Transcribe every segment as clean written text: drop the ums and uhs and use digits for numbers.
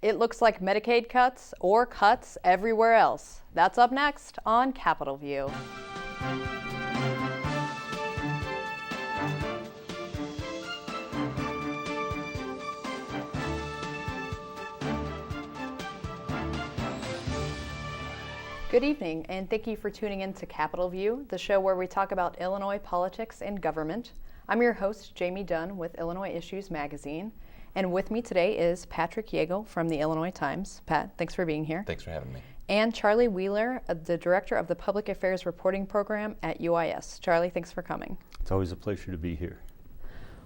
it looks like Medicaid cuts or cuts everywhere else. That's up next on Capitol View. Good evening, and thank you for tuning in to Capitol View, the show where we talk about Illinois politics and government. I'm your host, Jamie Dunn, with Illinois Issues Magazine. And with me today is Patrick Yeagle from the Illinois Times. Pat, thanks for being here. Thanks for having me. And Charlie Wheeler, the director of the Public Affairs Reporting Program at UIS. Charlie, thanks for coming. It's always a pleasure to be here.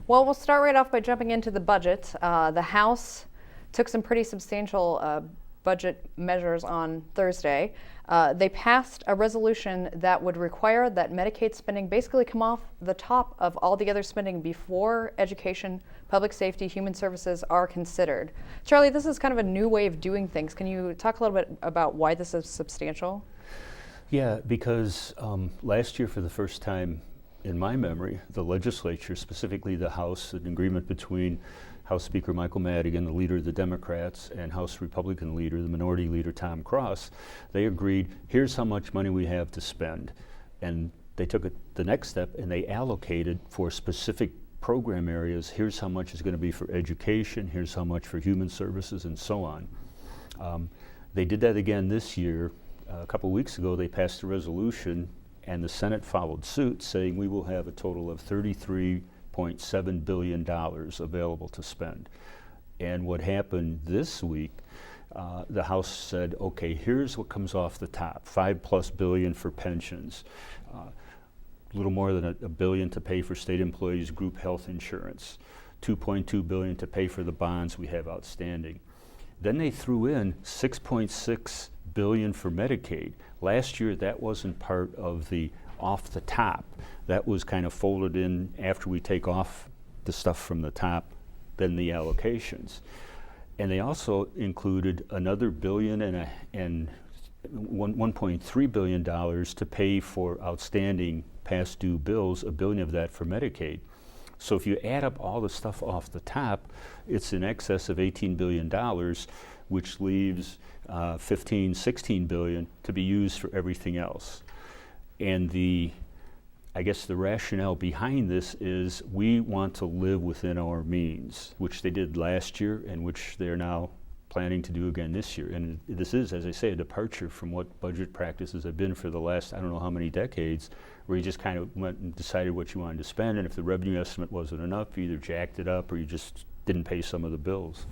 Well, we'll start right off by jumping into the budget. The House took some pretty substantial budget measures on Thursday. They passed a resolution that would require that Medicaid spending basically come off the top of all the other spending before education, public safety, human services are considered. Charlie, this is kind of a new way of doing things. Can you talk a little bit about why this is substantial? Yeah, because last year, for the first time in my memory, the legislature, specifically the House, an agreement between House Speaker Michael Madigan, the leader of the Democrats, and House Republican leader, the minority leader Tom Cross, they agreed, here's how much money we have to spend. And they took it the next step and they allocated for specific program areas, here's how much is going to be for education, here's how much for human services, and so on. They did that again this year. A couple weeks ago, they passed a resolution, and the Senate followed suit, saying we will have a total of $33.7 billion available to spend. And what happened this week, the House said, okay, here's what comes off the top, $5+ billion for pensions, a little more than $1 billion to pay for state employees' group health insurance, $2.2 billion to pay for the bonds we have outstanding. Then they threw in $6.6 billion for Medicaid. Last year, that wasn't part of the off the top. That was kind of folded in after we take off the stuff from the top, then the allocations. And they also included another billion and $1.3 billion to pay for outstanding past due bills, $1 billion of that for Medicaid. So if you add up all the stuff off the top, it's in excess of $18 billion, which leaves $16 billion to be used for everything else. And I guess the rationale behind this is we want to live within our means, which they did last year and which they're now planning to do again this year. And this is, as I say, a departure from what budget practices have been for the last, I don't know how many decades, where you just kind of went and decided what you wanted to spend, and if the revenue estimate wasn't enough, you either jacked it up or you just didn't pay some of the bills.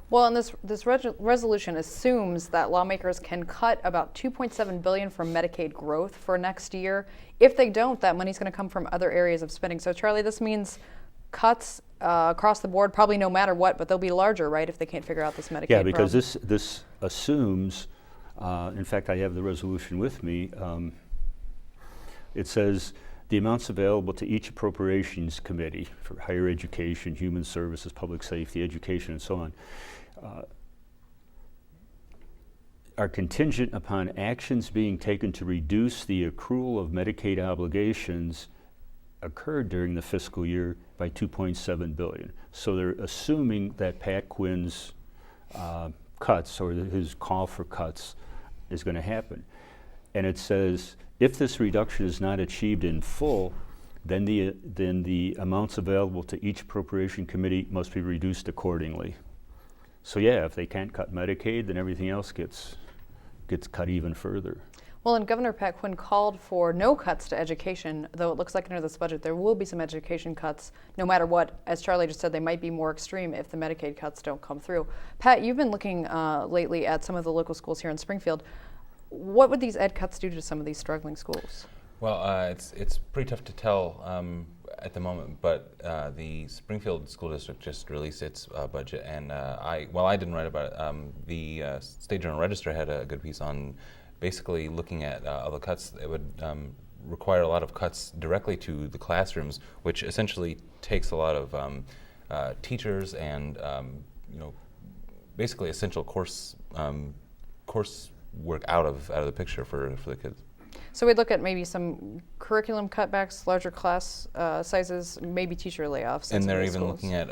Well, and this resolution assumes that lawmakers can cut about $2.7 billion from Medicaid growth for next year. If they don't, that money's going to come from other areas of spending. So, Charlie, this means cuts across the board, probably no matter what, but they'll be larger, right, if they can't figure out this Medicaid Yeah, because problem. this assumes, in fact, I have the resolution with me. It says the amounts available to each appropriations committee for higher education, human services, public safety, education, and so on, are contingent upon actions being taken to reduce the accrual of Medicaid obligations occurred during the fiscal year by $2.7 billion. So they're assuming that Pat Quinn's cuts, or his call for cuts, is going to happen. And it says, if this reduction is not achieved in full, then the amounts available to each appropriation committee must be reduced accordingly. So yeah, if they can't cut Medicaid, then everything else gets cut even further. Well, and Governor Pat Quinn called for no cuts to education, though it looks like under this budget there will be some education cuts, no matter what. As Charlie just said, they might be more extreme if the Medicaid cuts don't come through. Pat, you've been looking lately at some of the local schools here in Springfield. What would these ed cuts do to some of these struggling schools? Well, it's pretty tough to tell at the moment, but the Springfield School District just released its budget, and I didn't write about it. The State Journal Register had a good piece on basically looking at all the cuts. It would require a lot of cuts directly to the classrooms, which essentially takes a lot of teachers and basically essential course work out of the picture for the kids. So we'd look at maybe some curriculum cutbacks, larger class sizes, maybe teacher layoffs. And they're even looking at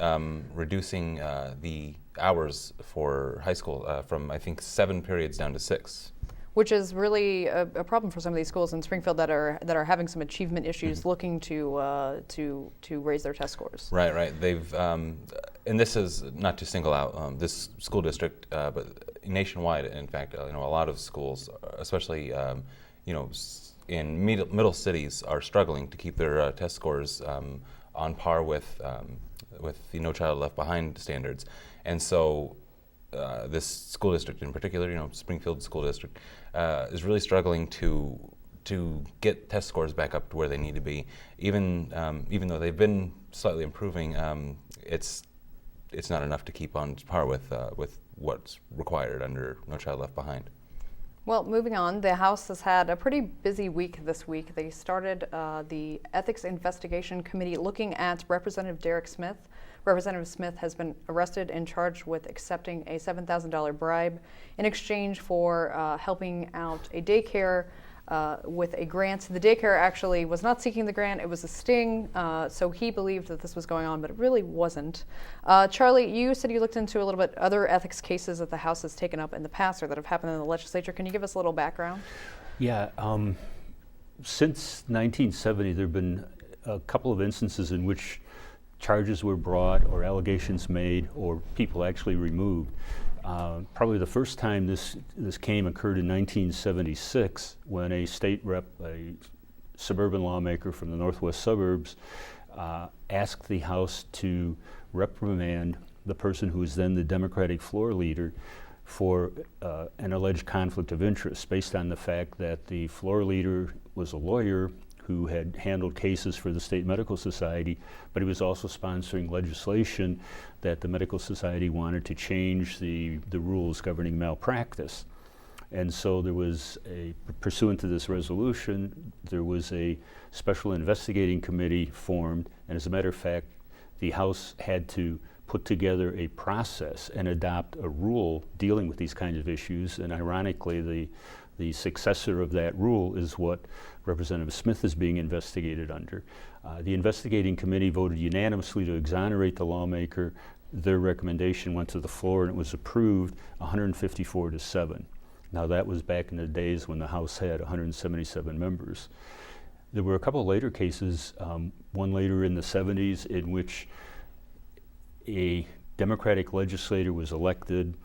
reducing the hours for high school from, I think, 7 periods down to 6. Which is really a problem for some of these schools in Springfield that are having some achievement issues, looking to raise their test scores. Right. They've and this is not to single out this school district, but nationwide. In fact, a lot of schools, especially in middle cities, are struggling to keep their test scores on par with the No Child Left Behind standards, and so. This school district in particular, Springfield School District, is really struggling to get test scores back up to where they need to be. Even though they've been slightly improving, it's not enough to keep on par with what's required under No Child Left Behind. Well, moving on, the House has had a pretty busy week this week. They started the Ethics Investigation Committee looking at Representative Derek Smith. Representative Smith has been arrested and charged with accepting a $7,000 bribe in exchange for helping out a daycare with a grant. The daycare actually was not seeking the grant, it was a sting, so he believed that this was going on, but it really wasn't. Charlie, you said you looked into a little bit other ethics cases that the House has taken up in the past or that have happened in the legislature. Can you give us a little background? Yeah, since 1970, there have been a couple of instances in which charges were brought or allegations made or people actually removed. Probably the first time this occurred in 1976 when a state rep, a suburban lawmaker from the northwest suburbs, asked the House to reprimand the person who was then the Democratic floor leader for an alleged conflict of interest based on the fact that the floor leader was a lawyer who had handled cases for the State Medical Society, but he was also sponsoring legislation that the Medical Society wanted to change the rules governing malpractice. And so there was pursuant to this resolution, there was a special investigating committee formed, and as a matter of fact, the House had to put together a process and adopt a rule dealing with these kinds of issues, and ironically, the successor of that rule is what Representative Smith is being investigated under. The investigating committee voted unanimously to exonerate the lawmaker. Their recommendation went to the floor and it was approved 154-7. Now that was back in the days when the House had 177 members. There were a couple later cases, one later in the 70s in which a Democratic legislator was elected.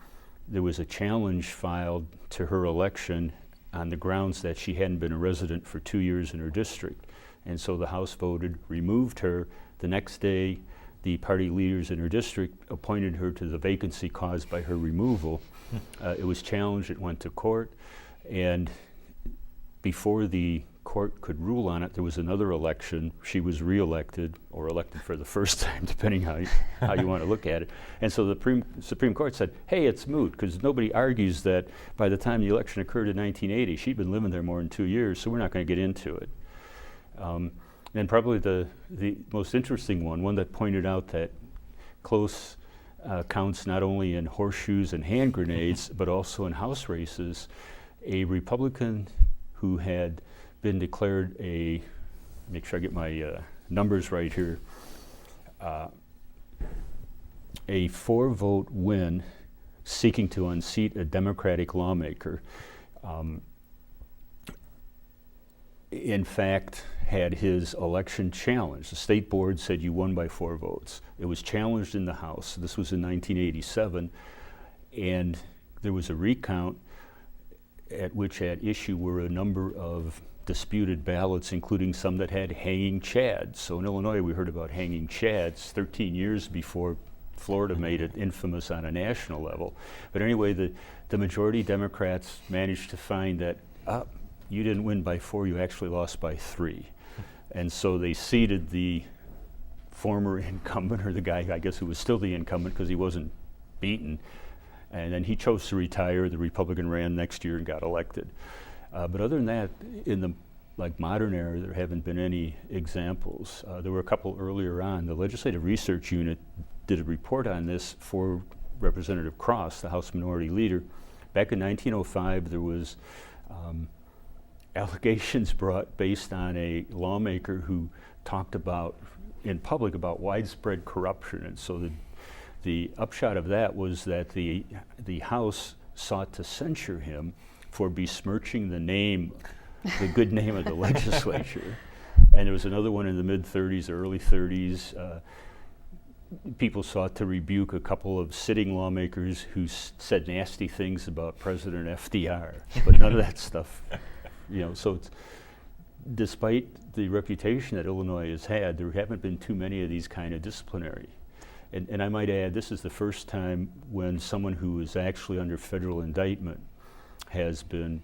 There was a challenge filed to her election on the grounds that she hadn't been a resident for 2 years in her district. And so the House voted, removed her. The next day, the party leaders in her district appointed her to the vacancy caused by her removal. It was challenged, it went to court, and before the court could rule on it, there was another election. She was re-elected, or elected for the first time, depending how you want to look at it. And so the Supreme Court said, hey, it's moot, because nobody argues that by the time the election occurred in 1980, she'd been living there more than 2 years, so we're not going to get into it. And probably the most interesting one that pointed out that close counts not only in horseshoes and hand grenades, but also in House races, a Republican who had been declared make sure I get my numbers right here, a 4-vote win seeking to unseat a Democratic lawmaker, in fact had his election challenged. The state board said you won by 4 votes. It was challenged in the House. This was in 1987, and there was a recount at which at issue were a number of disputed ballots, including some that had hanging chads. So in Illinois, we heard about hanging chads 13 years before Florida made it infamous on a national level. But anyway, the majority Democrats managed to find that you didn't win by 4, you actually lost by 3. And so they seated the former incumbent, or the guy, I guess, who was still the incumbent because he wasn't beaten. And then he chose to retire. The Republican ran next year and got elected. But other than that, in the modern era, there haven't been any examples. There were a couple earlier on. The Legislative Research Unit did a report on this for Representative Cross, the House Minority Leader. Back in 1905, there was allegations brought based on a lawmaker who talked about, in public, about widespread corruption. And so the upshot of that was that the House sought to censure him for besmirching the good name of the legislature. And there was another one in the mid-30s, early 30s. People sought to rebuke a couple of sitting lawmakers who said nasty things about President FDR, but none of that stuff, so it's, despite the reputation that Illinois has had, there haven't been too many of these kind of disciplinary. And I might add, this is the first time when someone who is actually under federal indictment has been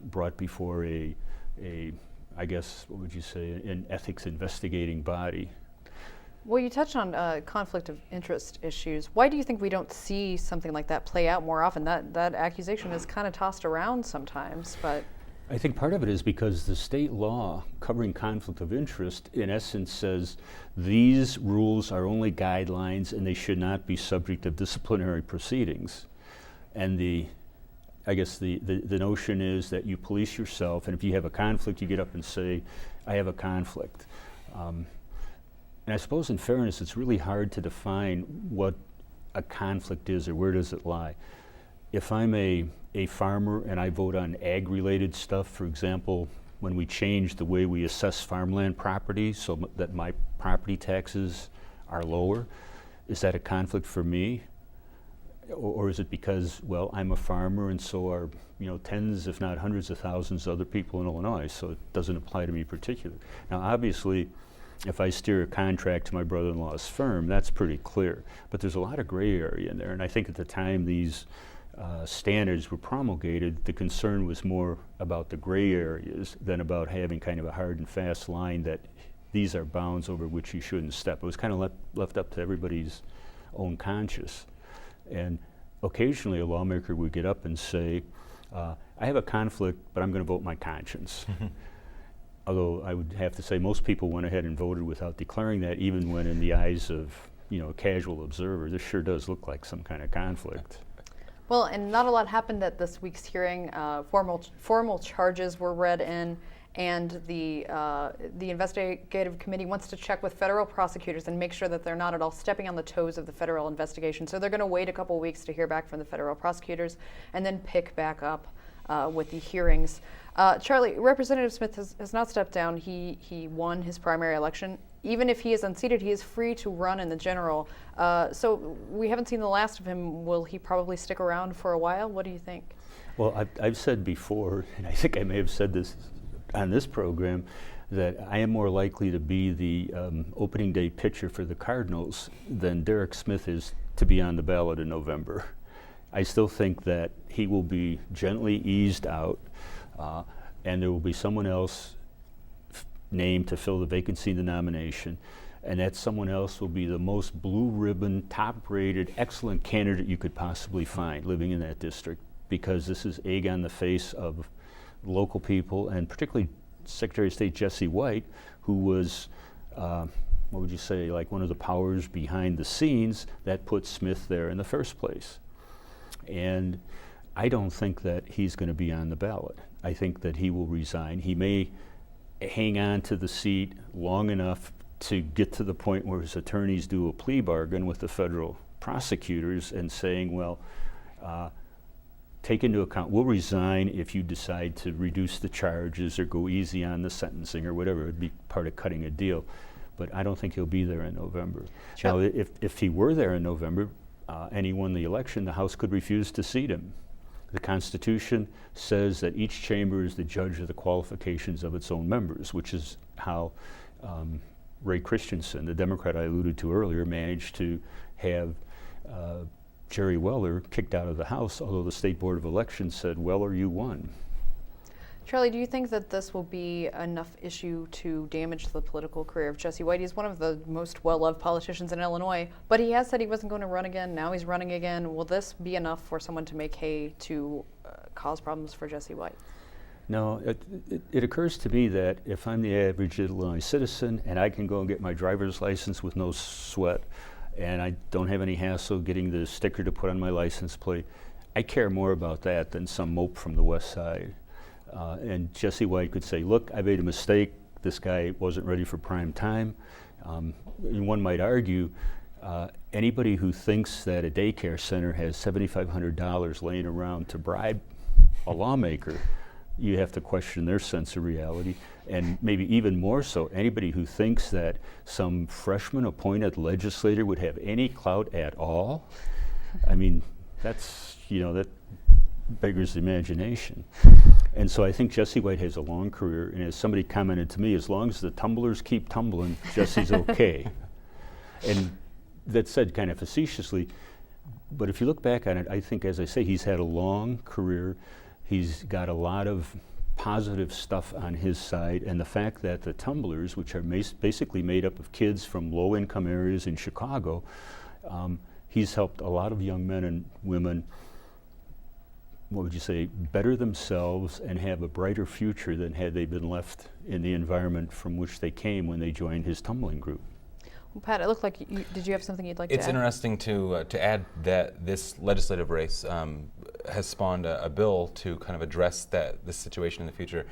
brought before I guess, what would you say, an ethics investigating body. Well, you touched on conflict of interest issues. Why do you think we don't see something like that play out more often? That accusation is kind of tossed around sometimes, but... I think part of it is because the state law covering conflict of interest, in essence, says these rules are only guidelines and they should not be subject of disciplinary proceedings. And I guess the notion is that you police yourself, and if you have a conflict, you get up and say, I have a conflict. And I suppose in fairness, it's really hard to define what a conflict is or where does it lie. If I'm a farmer and I vote on ag-related stuff, for example, when we change the way we assess farmland property so that my property taxes are lower, is that a conflict for me? Or is it because, well, I'm a farmer and so are tens, if not hundreds of thousands of other people in Illinois, so it doesn't apply to me particularly. Now, obviously, if I steer a contract to my brother-in-law's firm, that's pretty clear. But there's a lot of gray area in there, and I think at the time these standards were promulgated, the concern was more about the gray areas than about having kind of a hard and fast line that these are bounds over which you shouldn't step. It was kind of left up to everybody's own conscience. And occasionally a lawmaker would get up and say, I have a conflict, but I'm going to vote my conscience. Although I would have to say most people went ahead and voted without declaring that, even when in the eyes of a casual observer, this sure does look like some kind of conflict. Well, and not a lot happened at this week's hearing. Formal charges were read in, and the investigative committee wants to check with federal prosecutors and make sure that they're not at all stepping on the toes of the federal investigation. So they're going to wait a couple weeks to hear back from the federal prosecutors and then pick back up with the hearings. Charlie, Representative Smith has not stepped down. He won his primary election. Even if he is unseated, he is free to run in the general. So we haven't seen the last of him. Will he probably stick around for a while? What do you think? Well, I've said before, and I think I may have said this on this program, that I am more likely to be the opening day pitcher for the Cardinals than Derek Smith is to be on the ballot in November. I still think that he will be gently eased out, and there will be someone else named to fill the vacancy in the nomination, and that someone else will be the most blue ribbon, top-rated, excellent candidate you could possibly find living in that district, because this is egg on the face of local people, and particularly Secretary of State Jesse White, who was, what would you say, like one of the powers behind the scenes that put Smith there in the first place. And I don't think that he's going to be on the ballot. I think that he will resign. He may hang on to the seat long enough to get to the point where his attorneys do a plea bargain with the federal prosecutors and saying, well, take into account, we'll resign if you decide to reduce the charges or go easy on the sentencing or whatever. It'd be part of cutting a deal. But I don't think he'll be there in November. Sure. Now, if he were there in November and he won the election, the House could refuse to seat him. The Constitution says that each chamber is the judge of the qualifications of its own members, which is how Ray Christensen, the Democrat I alluded to earlier, managed to have Jerry Weller kicked out of the House, although the State Board of Elections said, Weller, you won. Charlie, do you think that this will be enough issue to damage the political career of Jesse White? He's one of the most well-loved politicians in Illinois, but he has said he wasn't going to run again. Now he's running again. Will this be enough for someone to make hay to cause problems for Jesse White? No, it occurs to me that if I'm the average Illinois citizen and I can go and get my driver's license with no sweat, and I don't have any hassle getting the sticker to put on my license plate, I care more about that than some mope from the West Side. And Jesse White could say, look, I made a mistake. This guy wasn't ready for prime time. And one might argue, Anybody who thinks that a daycare center has $7,500 laying around to bribe a lawmaker, you have to question their sense of reality. And maybe even more so, anybody who thinks that some freshman appointed legislator would have any clout at all, I mean, that's, that beggars the imagination. And so I think Jesse White has a long career, and as somebody commented to me, as long as the tumblers keep tumbling, Jesse's okay. And that's said kind of facetiously, but if you look back on it, I think, as I say, he's had a long career. He's got a lot of positive stuff on his side, and the fact that the tumblers, which are basically made up of kids from low-income areas in Chicago, he's helped a lot of young men and women, what would you say, better themselves and have a brighter future than had they been left in the environment from which they came when they joined his tumbling group. Well, Pat, it looked like did you have something you'd like to add? It's interesting to add that this legislative race has spawned a bill to kind of address this situation in the future.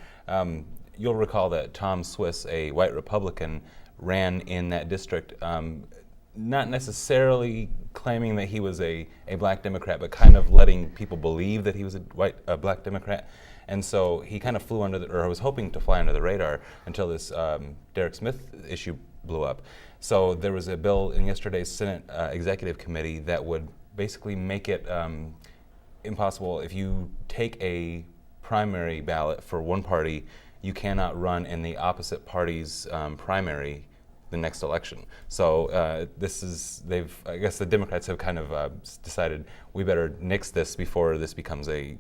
You'll recall that Tom Swiss, a white Republican, ran in that district, not necessarily claiming that he was a black Democrat, but kind of letting people believe that he was a black Democrat. And so he kind of flew or was hoping to fly under the radar until this Derek Smith issue blew up. So there was a bill in yesterday's Senate Executive Committee that would basically make it impossible. If you take a primary ballot for one party, you cannot run in the opposite party's primary the next election. So I guess the Democrats have kind of decided we better nix this before this becomes a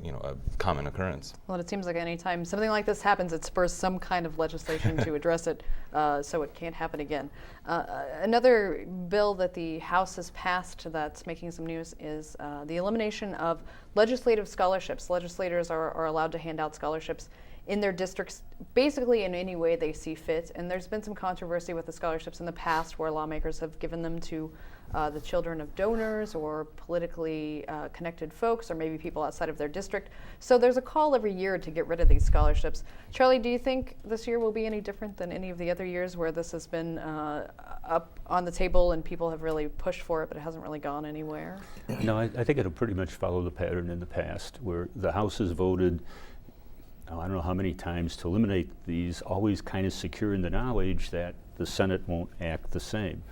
common occurrence. Well, it seems like any time something like this happens, it spurs some kind of legislation to address it, so it can't happen again. Another bill that the House has passed that's making some news is the elimination of legislative scholarships. Legislators are allowed to hand out scholarships in their districts, basically in any way they see fit. And there's been some controversy with the scholarships in the past where lawmakers have given them to the children of donors or politically connected folks or maybe people outside of their district. So there's a call every year to get rid of these scholarships. Charlie, do you think this year will be any different than any of the other years where this has been up on the table and people have really pushed for it but it hasn't really gone anywhere? No, I think it'll pretty much follow the pattern in the past where the House has voted I don't know how many times to eliminate these, always kind of secure in the knowledge that the Senate won't act the same.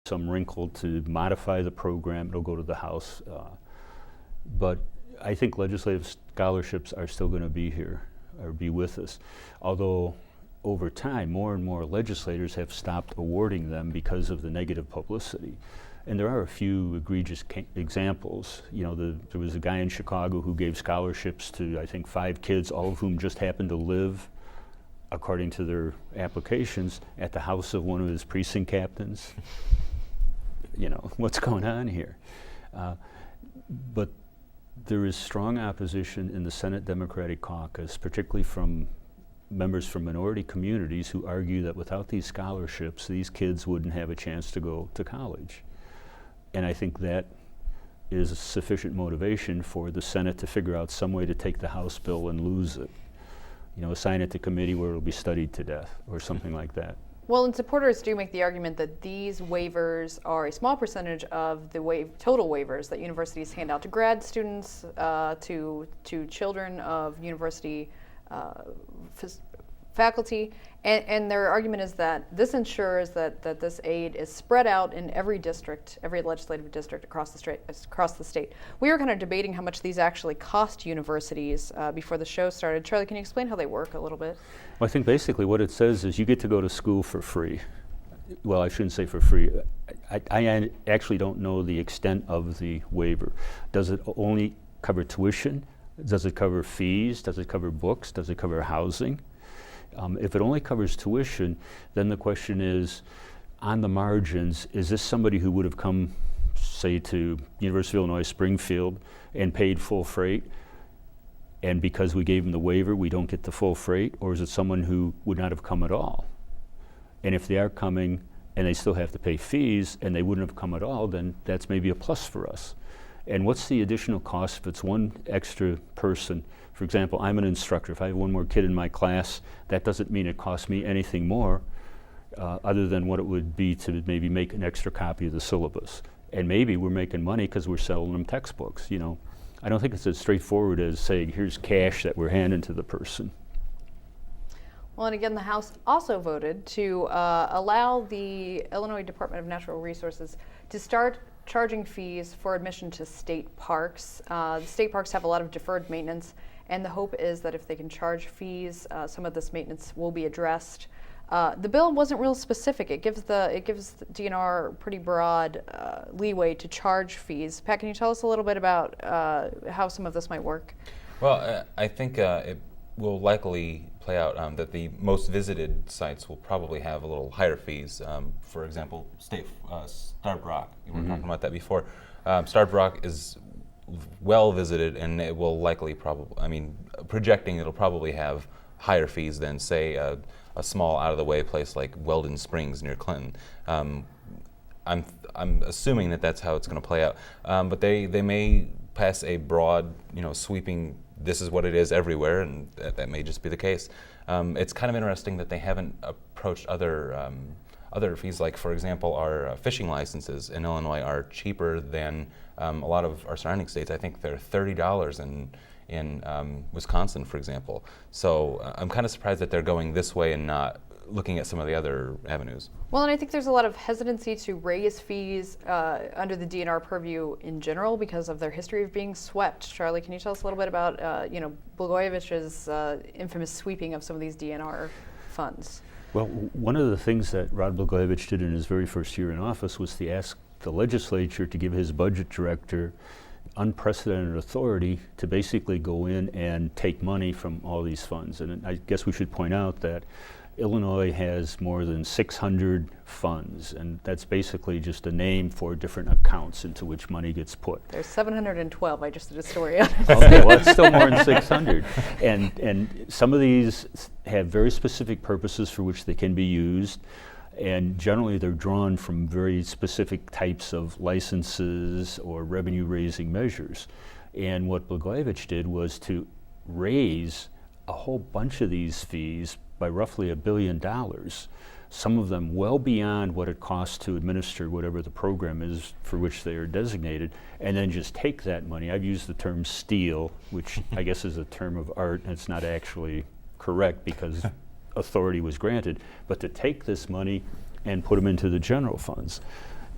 Some wrinkle to modify the program, it'll go to the House. But I think legislative scholarships are still going to be here or be with us. Although over time, more and more legislators have stopped awarding them because of the negative publicity. And there are a few egregious examples. There was a guy in Chicago who gave scholarships to, I think, 5 kids, all of whom just happened to live, according to their applications, at the house of one of his precinct captains. What's going on here? But there is strong opposition in the Senate Democratic Caucus, particularly from members from minority communities who argue that without these scholarships, these kids wouldn't have a chance to go to college. And I think that is sufficient motivation for the Senate to figure out some way to take the House bill and lose it. Assign it to committee where it'll be studied to death or something like that. Well, and supporters do make the argument that these waivers are a small percentage of the total waivers that universities hand out to grad students, to children of university faculty, and their argument is that this ensures that this aid is spread out in every district, every legislative district across the state. We were kind of debating how much these actually cost universities before the show started. Charlie, can you explain how they work a little bit? Well, I think basically what it says is you get to go to school for free. Well, I shouldn't say for free. I actually don't know the extent of the waiver. Does it only cover tuition? Does it cover fees? Does it cover books? Does it cover housing? If it only covers tuition, then the question is, on the margins, is this somebody who would have come, say, to University of Illinois Springfield and paid full freight, and because we gave them the waiver, we don't get the full freight? Or is it someone who would not have come at all? And if they are coming and they still have to pay fees and they wouldn't have come at all, then that's maybe a plus for us. And what's the additional cost if it's one extra person? For example, I'm an instructor. If I have one more kid in my class, that doesn't mean it costs me anything more. other than what it would be to maybe make an extra copy of the syllabus. And maybe we're making money because we're selling them textbooks, you know. I don't think it's as straightforward as saying, here's cash that we're handing to the person. Well, and again, the House also voted to allow the Illinois Department of Natural Resources to start charging fees for admission to state parks. The state parks have a lot of deferred maintenance, and the hope is that if they can charge fees, some of this maintenance will be addressed. The bill wasn't real specific. It gives DNR pretty broad leeway to charge fees. Pat, can you tell us a little bit about how some of this might work? Well, I think it will likely play out that the most visited sites will probably have a little higher fees. For example, Starved Rock. We were talking about that before. Starved Rock is well visited, and it will likely projecting it'll probably have higher fees than, say, a small out-of-the-way place like Weldon Springs near Clinton. I'm assuming that that's how it's going to play out. But they may pass a broad, sweeping, this is what it is everywhere, and that may just be the case. It's kind of interesting that they haven't approached other fees, like, for example, our fishing licenses in Illinois are cheaper than a lot of our surrounding states. I think they're $30 in Wisconsin, for example. So I'm kind of surprised that they're going this way and not looking at some of the other avenues. Well, and I think there's a lot of hesitancy to raise fees under the DNR purview in general because of their history of being swept. Charlie, can you tell us a little bit about Blagojevich's infamous sweeping of some of these DNR funds? Well, one of the things that Rod Blagojevich did in his very first year in office was to ask the legislature to give his budget director unprecedented authority to basically go in and take money from all these funds. And I guess we should point out that Illinois has more than 600 funds, and that's basically just a name for different accounts into which money gets put. There's 712. I just did a story on it. Okay, well, it's still more than 600. And some of these have very specific purposes for which they can be used, and generally they're drawn from very specific types of licenses or revenue-raising measures. And what Blagojevich did was to raise a whole bunch of these fees by roughly $1 billion, some of them well beyond what it costs to administer whatever the program is for which they are designated, and then just take that money. I've used the term steal, which I guess is a term of art, and it's not actually correct because authority was granted, but to take this money and put them into the general funds.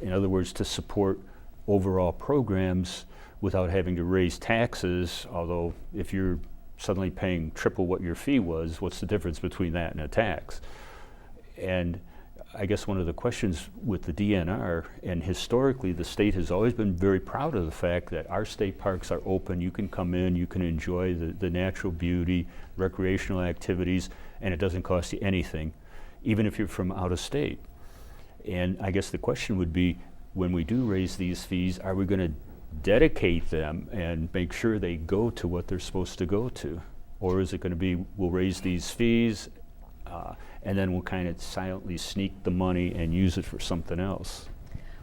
In other words, to support overall programs without having to raise taxes, although if you're suddenly paying triple what your fee was, what's the difference between that and a tax? And I guess one of the questions with the DNR, and historically the state has always been very proud of the fact that our state parks are open, you can come in, you can enjoy the natural beauty, recreational activities, and it doesn't cost you anything, even if you're from out of state. And I guess the question would be, when we do raise these fees, are we going to dedicate them and make sure they go to what they're supposed to go to? Or is it going to be, we'll raise these fees and then we'll kind of silently sneak the money and use it for something else?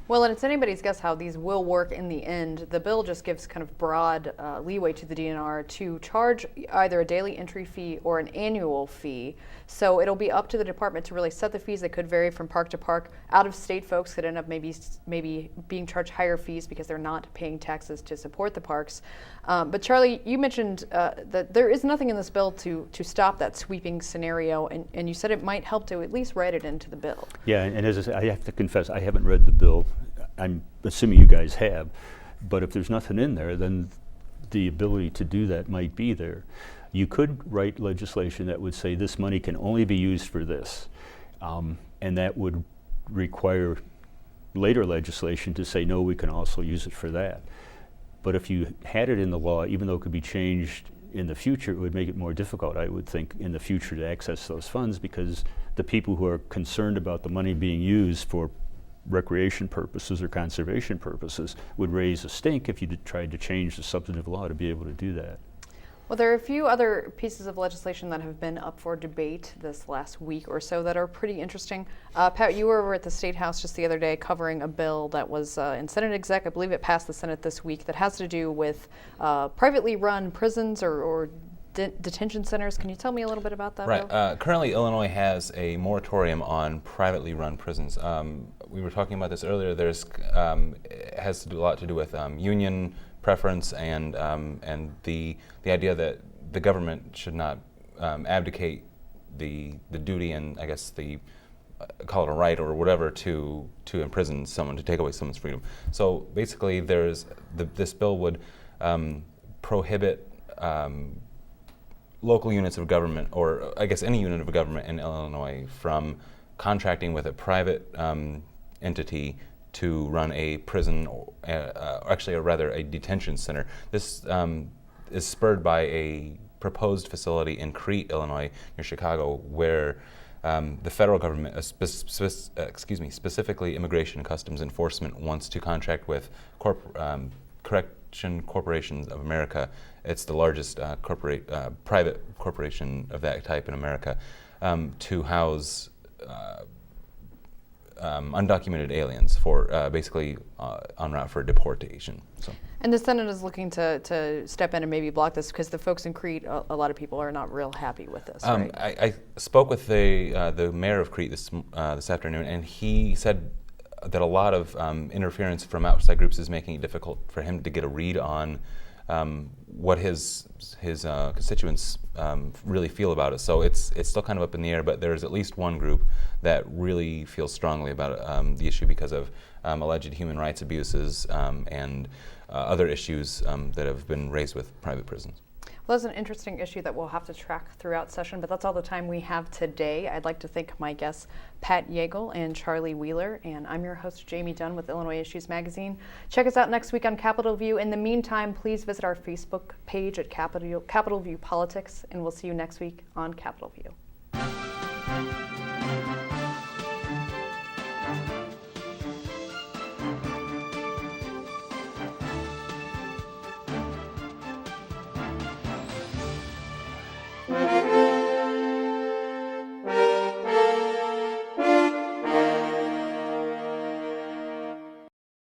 Well, and it's anybody's guess how these will work in the end. The bill just gives kind of broad leeway to the DNR to charge either a daily entry fee or an annual fee. So it'll be up to the department to really set the fees. They could vary from park to park. Out-of-state folks could end up maybe being charged higher fees because they're not paying taxes to support the parks. But Charlie, you mentioned that there is nothing in this bill to stop that sweeping scenario, and you said it might help to at least write it into the bill. Yeah, and as I say, I have to confess, I haven't read the bill. I'm assuming you guys have, but if there's nothing in there, then the ability to do that might be there. You could write legislation that would say this money can only be used for this, and that would require later legislation to say, no, we can also use it for that. But if you had it in the law, even though it could be changed in the future, it would make it more difficult, I would think, in the future to access those funds, because the people who are concerned about the money being used for recreation purposes or conservation purposes would raise a stink if you tried to change the substantive law to be able to do that. Well, there are a few other pieces of legislation that have been up for debate this last week or so that are pretty interesting. Pat, you were over at the State House just the other day covering a bill that was in Senate Exec. I believe it passed the Senate this week, that has to do with privately run prisons or detention centers. Can you tell me a little bit about that, Right. Bill? Currently, Illinois has a moratorium on privately run prisons. We were talking about this earlier. It has to do a lot to do with union preference and the idea that the government should not abdicate the duty and I guess the call it a right or whatever to imprison someone, to take away someone's freedom. So basically, this bill would prohibit local units of government, or I guess any unit of government in Illinois, from contracting with a private entity to run a prison, or actually, or rather, a detention center. This is spurred by a proposed facility in Crete, Illinois, near Chicago, where the federal government, specifically Immigration and Customs Enforcement, wants to contract with Correction Corporation of America. It's the largest private corporation of that type in America, to house undocumented aliens for basically en route for deportation. So. And the Senate is looking to step in and maybe block this because the folks in Crete, a lot of people are not real happy with this, right? I spoke with the mayor of Crete this afternoon, and he said that a lot of interference from outside groups is making it difficult for him to get a read on what his constituents really feel about it. So it's still kind of up in the air, but there's at least one group that really feels strongly about the issue because of alleged human rights abuses and other issues that have been raised with private prisons. Well, that's an interesting issue that we'll have to track throughout session, but that's all the time we have today. I'd like to thank my guests, Pat Yeagle and Charlie Wheeler, and I'm your host, Jamie Dunn with Illinois Issues Magazine. Check us out next week on Capitol View. In the meantime, please visit our Facebook page at Capitol View Politics, and we'll see you next week on Capitol View. Thank you.